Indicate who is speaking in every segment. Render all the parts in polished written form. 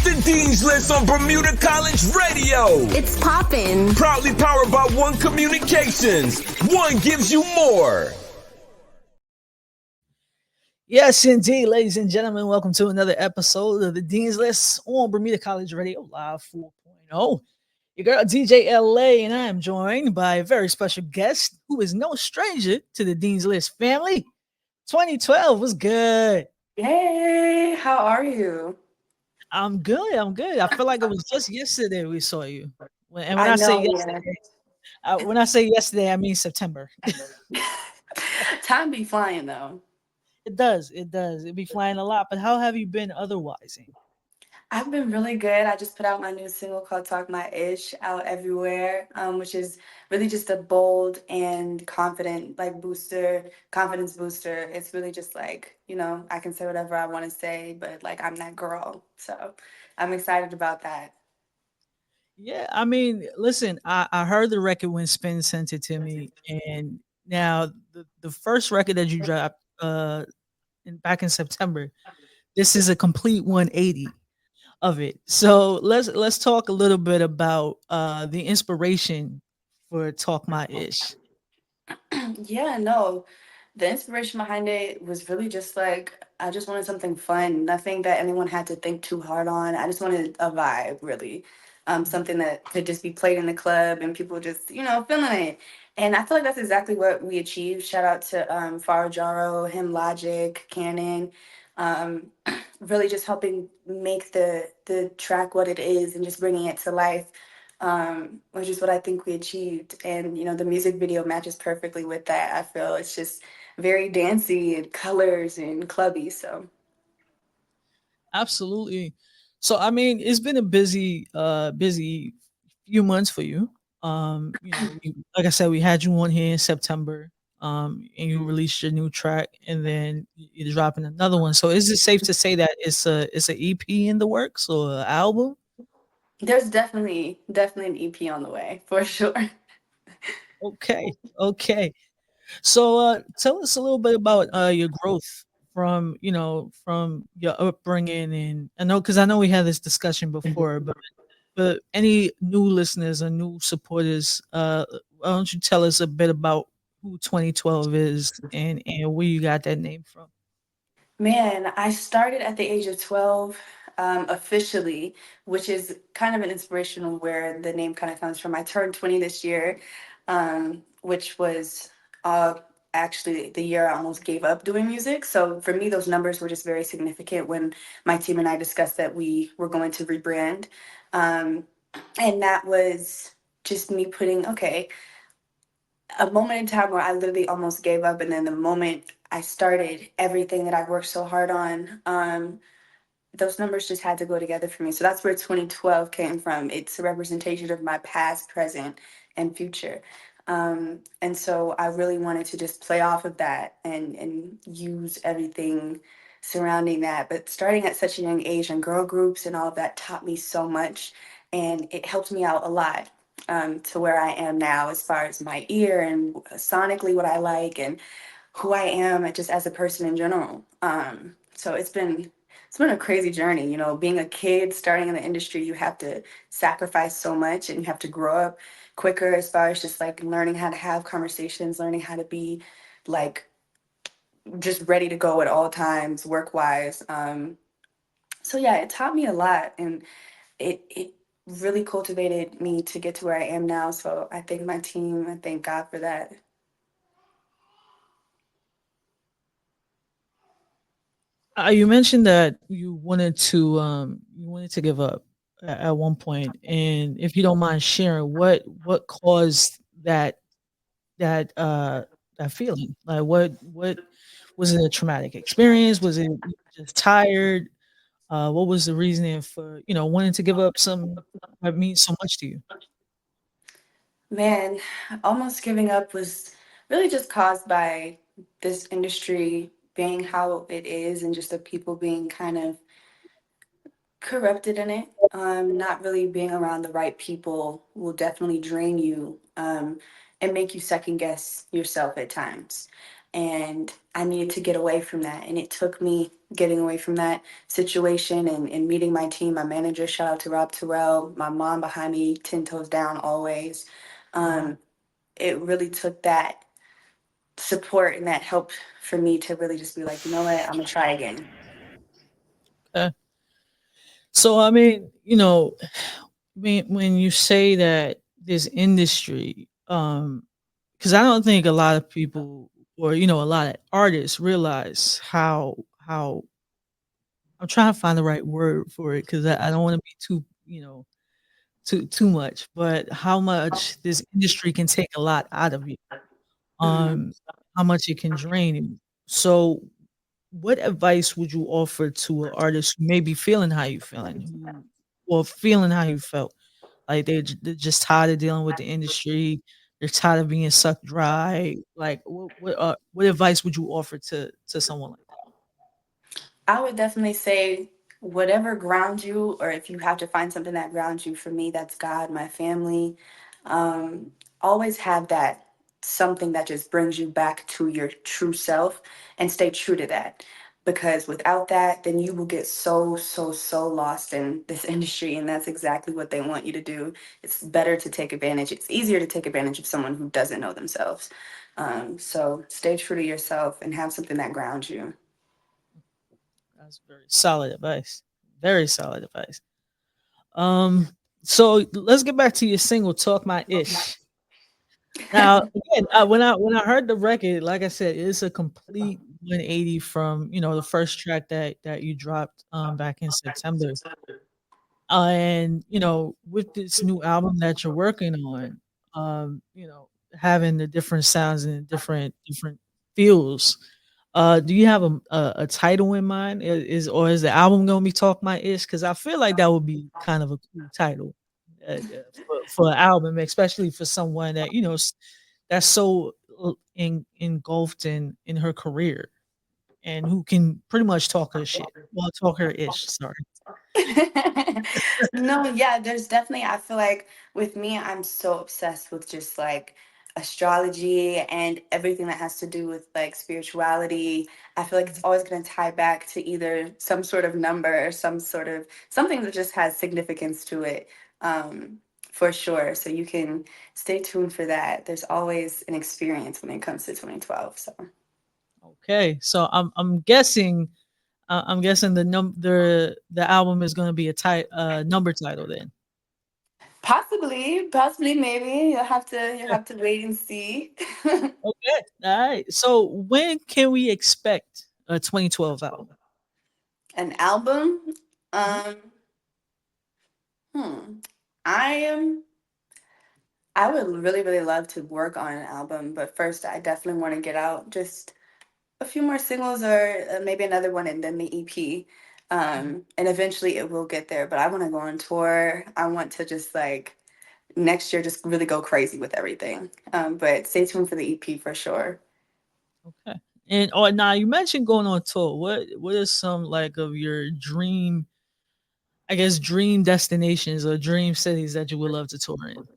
Speaker 1: The Dean's List on Bermuda College Radio.
Speaker 2: It's poppin'.
Speaker 1: Proudly powered by One Communications. One gives you more.
Speaker 3: Yes, indeed, ladies and gentlemen, welcome to another episode of the Dean's List on Bermuda College Radio Live 4.0. Your girl DJ LA, and I am joined by a very special guest who is no stranger to the Dean's List family. 2012 was good.
Speaker 4: Hey, how are you?
Speaker 3: I'm good. I'm good. I feel like it was just yesterday we saw you. And when
Speaker 4: I
Speaker 3: I say
Speaker 4: know, yeah.
Speaker 3: yesterday, I mean September.
Speaker 4: Time be flying though.
Speaker 3: It does. It does. It be flying a lot. But how have you been otherwise?
Speaker 4: I've been really good. I just put out my new single called Talk My Ish out everywhere, which is really just a bold and confident, like confidence booster. It's really just like, I can say whatever I want to say, but like I'm that girl. So I'm excited about that.
Speaker 3: Yeah, I mean, listen, I heard the record when Spin sent it to me, and now the first record that you dropped back in September, this is a complete 180 of it. So let's talk a little bit about the inspiration for Talk My Ish.
Speaker 4: Yeah, no. The inspiration behind it was really just like I just wanted something fun, nothing that anyone had to think too hard on. I just wanted a vibe, really, something that could just be played in the club and people just, feeling it. And I feel like that's exactly what we achieved. Shout out to Farajaro, Him Logic, Cannon, um, really just helping make the track what it is and just bringing it to life, which is what I think we achieved. And the music video matches perfectly with that. I feel it's just very dancey and colors and clubby. So
Speaker 3: Absolutely. So I mean, it's been a busy few months for you. Like I said, we had you on here in September. And you released your new track, and then you're dropping another one. So is it safe to say that it's an EP in the works or an album?
Speaker 4: there's definitely an EP on the way for sure.
Speaker 3: Okay, okay. So tell us a little bit about your growth from your upbringing, and I know we had this discussion before, but any new listeners or new supporters, why don't you tell us a bit about who 2012 is and where you got that name from?
Speaker 4: Man, I started at the age of 12 officially, which is kind of an inspirational where the name kind of comes from. I turned 20 this year, which was uh, actually the year I almost gave up doing music. So for me, those numbers were just very significant when my team and I discussed that we were going to rebrand. Um, and that was just me putting, okay, a moment in time where I literally almost gave up. And then the moment I started everything that I worked so hard on, those numbers just had to go together for me. So that's where 2012 came from. It's a representation of my past, present, and future. And so I really wanted to just play off of that and use everything surrounding that. But starting at such a young age and girl groups and all of that taught me so much. And it helped me out a lot, to where I am now as far as my ear and sonically what I like and who I am just as a person in general. So it's been a crazy journey. Being a kid starting in the industry, you have to sacrifice so much and you have to grow up quicker as far as just like learning how to have conversations, learning how to be like just ready to go at all times, work wise. So yeah, it taught me a lot and it really cultivated me to get to where I am now. So I thank my team. I thank God for that.
Speaker 3: You mentioned that you wanted to give up at one point, and if you don't mind sharing, what caused that that feeling? Like what was it, a traumatic experience? Was it you were just tired? What was the reasoning for wanting to give up something that means so much to you?
Speaker 4: Man, almost giving up was really just caused by this industry being how it is and just the people being kind of corrupted in it. Not really being around the right people will definitely drain you, and make you second guess yourself at times. and I needed to get away from that. And it took me getting away from that situation and meeting my team, my manager, shout out to Rob Terrell, my mom behind me, 10 toes down always.
Speaker 3: Mhm.
Speaker 4: Um, it really took that support and that help for me to really just be like, you know what, I'm gonna try again.
Speaker 3: Okay. So I mean, when you say that this industry, because I don't think a lot of people or a lot of artists realize how I'm trying to find the right word for it because I don't want to be too too much, but how much this industry can take a lot out of you,
Speaker 4: Mhm.
Speaker 3: um, how much it can drain you. So, what advice would you offer to an artist who may be feeling how you feeling, who or feeling how you felt? Like they're just tired of dealing with the industry. They're tired of being sucked dry. Like what advice would you offer to someone like that?
Speaker 4: I would definitely say whatever grounds you, or if you have to find something that grounds you, for me, that's God, my family. Um, Always have that something that just brings you back to your true self and stay true to that. Because without that, then you will get so, so, so lost in this industry. And that's exactly what they want you to do. It's better to take advantage. It's easier to take advantage of someone who doesn't know themselves. So stay true to yourself and have something that grounds you.
Speaker 3: That's very solid advice. Very solid advice. Um, so let's get back to your single "Talk My Ish." Now, again, when I heard the record, like I said, it's a complete 180 from the first track that you dropped back in September. And with this new album that you're working on, having the different sounds and different feels. Do you have a title in mind? Is the album gonna be "Talk My Ish"? Because I feel like that would be kind of a cool title for an album, especially for someone that that's so engulfed in her career and who can pretty much talk her shit. Well, talk her ish. Sorry.
Speaker 4: No, yeah, there's definitely, I feel like with me, I'm so obsessed with just like astrology and everything that has to do with like spirituality. I feel like it's always going to tie back to either some sort of number or some sort of something that just has significance to it. For sure. So you can stay tuned for that. There's always an experience when it comes to 2012. So
Speaker 3: Okay, so I'm guessing the album is gonna be a number title then.
Speaker 4: possibly, maybe you'll have to wait and see.
Speaker 3: Okay, alright. So when can we expect a 2012 album?
Speaker 4: An album.
Speaker 3: Mhm.
Speaker 4: Um, hmm. I am. I would really, really love to work on an album, but first, I definitely want to get out just a few more singles or maybe another one and then the EP.
Speaker 3: Mhm.
Speaker 4: And eventually it will get there, but I want to go on tour. I want to just like next year just really go crazy with everything. But stay tuned for the EP for sure.
Speaker 3: Okay. And now you mentioned going on tour. What are some like of your dream, I guess, dream destinations or dream cities that you would love to tour in?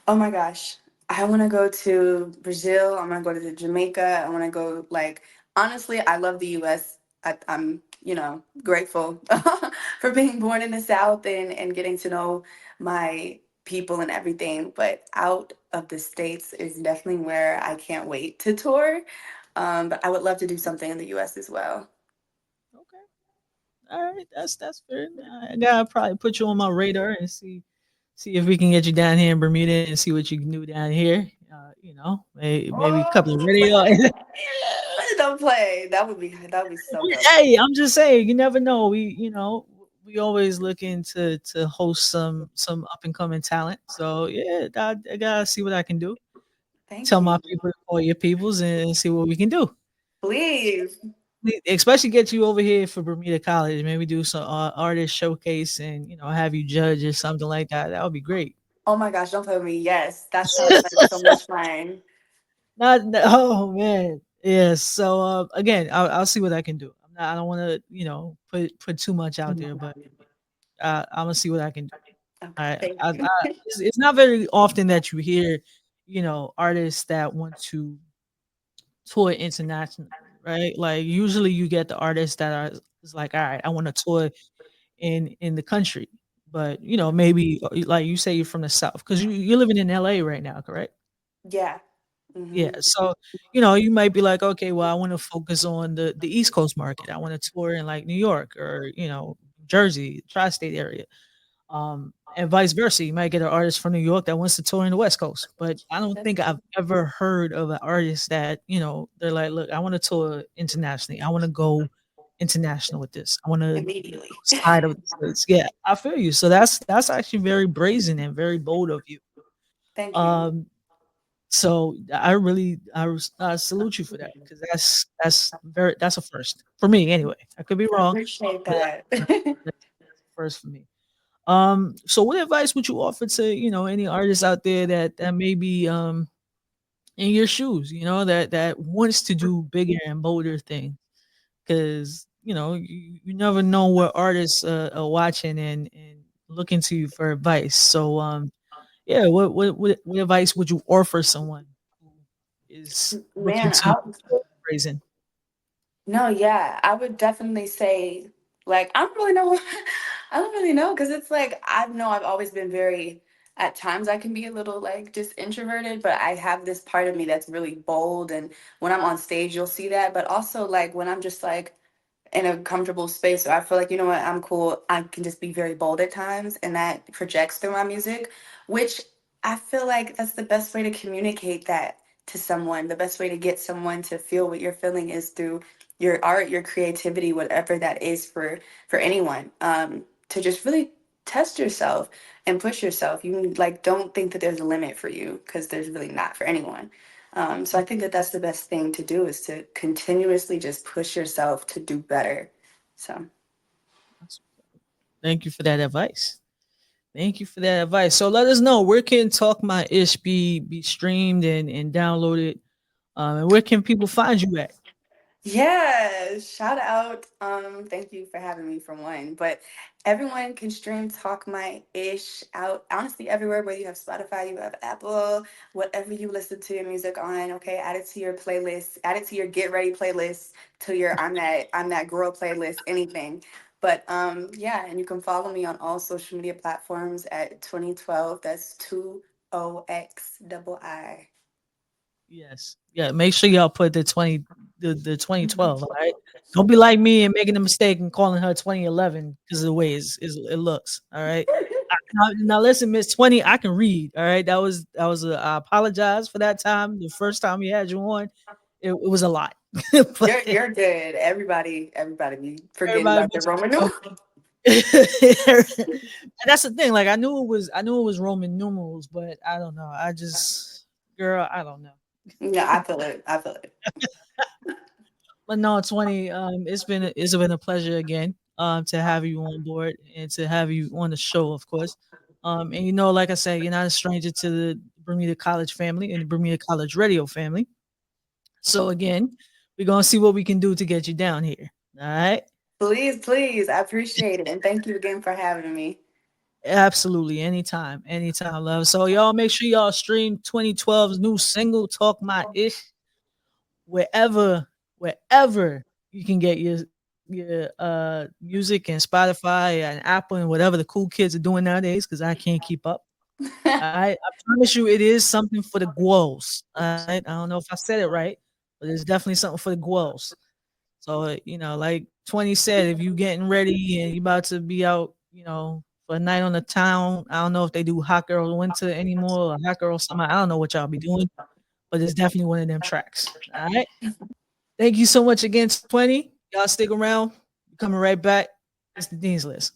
Speaker 4: Oh my gosh. I want to go to Brazil. I want to go to Jamaica. I want to go like honestly, I love the US. I'm, grateful for being born in the South and getting to know my people and everything. But out of the States is definitely where I can't wait to tour. But I would love to do something in the US as well.
Speaker 3: Okay. All right, that's fair. I gotta probably put you on my radar and see if we can get you down here in Bermuda and see what you can do down here. Maybe a couple of
Speaker 4: Oh,
Speaker 3: radio.
Speaker 4: don't play. That would be so dope.
Speaker 3: Hey, I'm just saying, you never know. We always looking to host some up and coming talent. So yeah, I gotta see what I can do.
Speaker 4: Thank
Speaker 3: Tell my
Speaker 4: you.
Speaker 3: people to call your peoples and see what we can do.
Speaker 4: Please.
Speaker 3: Especially get you over here for Bermuda College. Maybe do some artist showcase and have you judge or something like that. That would be great.
Speaker 4: Oh my gosh, don't play with me. Yes, that sounds like so much fun.
Speaker 3: Oh man, yes. So again, I'll see what I can do. I don't want to put too much out there, but I'm gonna see what I can do.
Speaker 4: Okay,
Speaker 3: I,
Speaker 4: thank
Speaker 3: I
Speaker 4: you.
Speaker 3: it's not very often that you hear artists that want to tour internationally, right? Like usually you get the artists that are is like, all right, I want to tour in the country, but maybe like you say you're from the south because you're living in LA right now, correct?
Speaker 4: Yeah.
Speaker 3: Yeah,
Speaker 4: Hmm.
Speaker 3: so you might be like, okay, well, I want to focus on the East Coast market. I want to tour in like New York or Jersey, tri-state area. And vice versa. You might get an artist from New York that wants to tour in the West Coast. But I don't
Speaker 4: That's
Speaker 3: think I've ever heard of an artist that, they're like, look, I want to tour internationally. I want to go international with this. I want to
Speaker 4: immediately.
Speaker 3: outside of the States. Yeah, I feel you. So that's actually very brazen and very bold of you.
Speaker 4: Thank you.
Speaker 3: Um, so I really I salute you for that because that's a first for me anyway. I could be
Speaker 4: I
Speaker 3: wrong,
Speaker 4: appreciate
Speaker 3: but
Speaker 4: that.
Speaker 3: that's a first for me. So what advice would you offer to, any artists out there that may be in your shoes, that wants to do bigger and bolder things? Because, you never know what artists are watching and looking to you for advice. So yeah, what advice would you offer someone who is looking
Speaker 4: Man,
Speaker 3: to raising?
Speaker 4: no, yeah, I would definitely say, like, I don't really know. I don't really know because it's like I know I've always been very, at times I can be a little like just introverted, but I have this part of me that's really bold. And when I'm on stage, you'll see that. But also, like, when I'm just like, in a comfortable space. So I feel like, you know what, I'm cool. I can just be very bold at times, and that projects through my music, which I feel like that's the best way to communicate that to someone. The best way to get someone to feel what you're feeling is through your art, your creativity, whatever that is for anyone. To just really test yourself and push yourself. You like don't think that there's a limit for you because there's really not for anyone. So I think that that's the best thing to do is to continuously just push yourself to do better. So
Speaker 3: Thank you for that advice. Thank you for that advice. So let us know where can Talk My Ish be streamed and downloaded, and where can people find you at?
Speaker 4: yeah, shout out. Thank you for having me for one. But everyone can stream Talk My Ish out honestly everywhere, whether you have Spotify, you have Apple, whatever you listen to your music on, okay, add it to your playlist, add it to your get ready playlist, to your I'm that girl playlist, anything. But yeah, and you can follow me on all social media platforms at 2012. That's 20X double I.
Speaker 3: Yes. Yeah. Make sure y'all put the 2012. All right. Don't be like me and making a mistake and calling her 2011 because of the way it looks. All right. Now listen, Miss 20, I can read. All right. I apologize for that time. The first time we had you on, it was a lot. But
Speaker 4: You're good. Everybody be forgetting
Speaker 3: everybody
Speaker 4: about the
Speaker 3: makes
Speaker 4: Roman
Speaker 3: a
Speaker 4: numerals.
Speaker 3: joke. And that's the thing. Like I knew it was Roman numerals, but I don't know. Girl, I don't know.
Speaker 4: No, I feel it. I feel it.
Speaker 3: But no, 20. It's been a pleasure again. To have you on board and to have you on the show, of course. And like I said, you're not a stranger to the Bermuda College family and the Bermuda College Radio family. So again, we're gonna see what we can do to get you down here. All right.
Speaker 4: Please, please. I appreciate it. And thank you again for having me.
Speaker 3: Absolutely. Anytime, love. So y'all make sure y'all stream 2012's new single, Talk My Ish, wherever, wherever you can get your music and Spotify and Apple and whatever the cool kids are doing nowadays, because I can't keep up. I promise you it is something for the girls. All right. I don't know if I said it right, but it's definitely something for the girls. So, like 20 said, if you getting ready and you about to be out, for a night on the town, I don't know if they do Hot Girl Winter anymore or Hot Girl Summer. I don't know what y'all be doing, but it's definitely one of them tracks. All right. Thank you so much again, 20. Y'all stick around. Coming right back. It's the Dean's List.